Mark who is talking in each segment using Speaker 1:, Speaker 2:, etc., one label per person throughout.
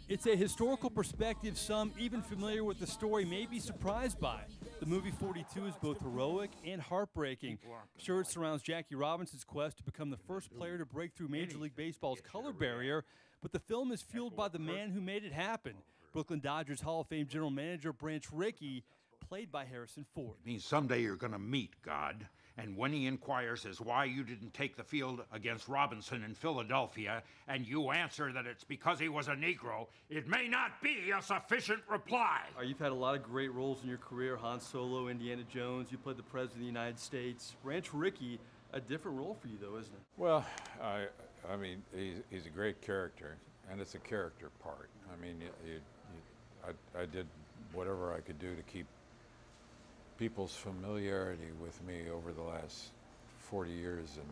Speaker 1: It's a historical perspective some even familiar with the story may be surprised by. The movie 42 is both heroic and heartbreaking. Sure, it surrounds Jackie Robinson's quest to become the first player to break through Major League Baseball's color barrier, but the film is fueled by the man who made it happen, Brooklyn Dodgers Hall of Fame general manager Branch Rickey, played by Harrison Ford.
Speaker 2: It means someday you're going to meet God, and when he inquires as why you didn't take the field against Robinson in Philadelphia, and you answer that it's because he was a Negro, it may not be a sufficient reply.
Speaker 1: You've had a lot of great roles in your career, Han Solo, Indiana Jones, you played the President of the United States. Branch Rickey, a different role for you though, isn't it?
Speaker 3: Well, I mean, he's a great character, and it's a character part. I mean, I did whatever I could do to keep people's familiarity with me over the last 40 years and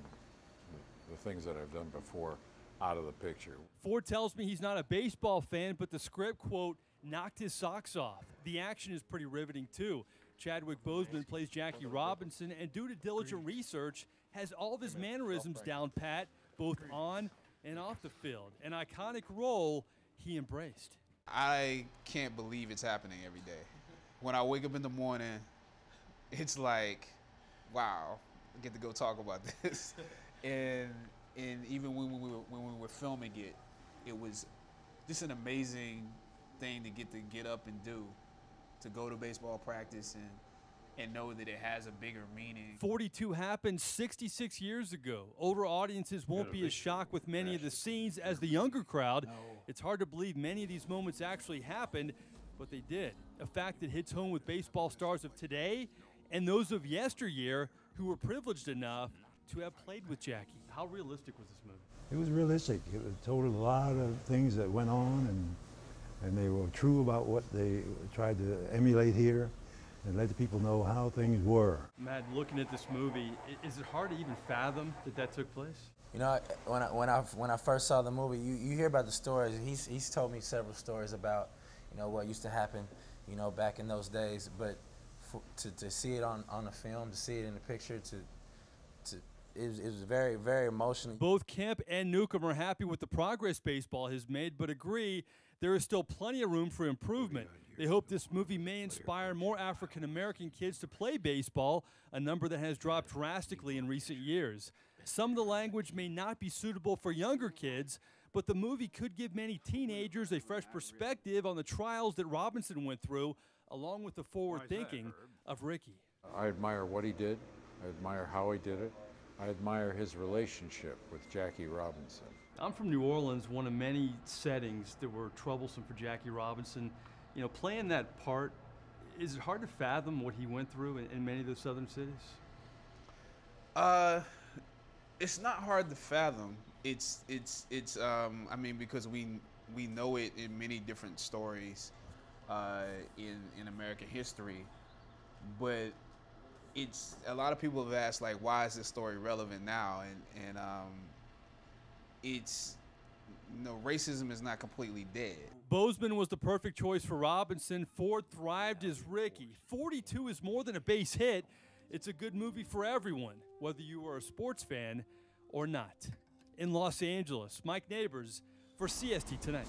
Speaker 3: the things that I've done before out of the picture.
Speaker 1: Ford tells me he's not a baseball fan, but the script, quote, knocked his socks off. The action is pretty riveting, too. Chadwick Boseman plays Jackie Robinson, and due to diligent research, has all of his mannerisms down pat, both on and off the field. An iconic role he embraced.
Speaker 4: I can't believe it's happening every day. When I wake up in the morning, it's like, wow, I get to go talk about this. and even when we were filming it, it was just an amazing thing to get up and do, to go to baseball practice and know that it has a bigger meaning.
Speaker 1: 42 happened 66 years ago. Older audiences won't be as shocked with many of the scenes as the younger crowd. It's hard to believe many of these moments actually happened, but they did. A fact that hits home with baseball stars of today and those of yesteryear who were privileged enough to have played with Jackie. How realistic was this movie?
Speaker 5: It was realistic. It told a lot of things that went on, and they were true about what they tried to emulate here and let the people know how things were.
Speaker 1: Matt, looking at this movie, is it hard to even fathom that took place?
Speaker 6: You know, when I first saw the movie, you hear about the stories. He's told me several stories about, you know, what used to happen, you know, back in those days. But to see it on the film, to see it in the picture, it was very, very emotional.
Speaker 1: Both Kemp and Newcomb are happy with the progress baseball has made, but agree there is still plenty of room for improvement. They hope this movie may inspire more African-American kids to play baseball, a number that has dropped drastically in recent years. Some of the language may not be suitable for younger kids, but the movie could give many teenagers a fresh perspective on the trials that Robinson went through, along with the forward thinking of Rickey.
Speaker 3: I admire what he did. I admire how he did it. I admire his relationship with Jackie Robinson.
Speaker 1: I'm from New Orleans, one of many settings that were troublesome for Jackie Robinson. You know, playing that part, is it hard to fathom what he went through in many of those southern cities?
Speaker 4: It's not hard to fathom. It's I mean, because we know it in many different stories in American history, but it's a lot of people have asked, like, why is this story relevant now? And it's, you know, racism is not completely dead.
Speaker 1: Boseman was the perfect choice for Robinson. Ford thrived as Rickey. 42 is more than a base hit. It's a good movie for everyone, whether you are a sports fan or not. In Los Angeles, Mike Nabors for CST Tonight.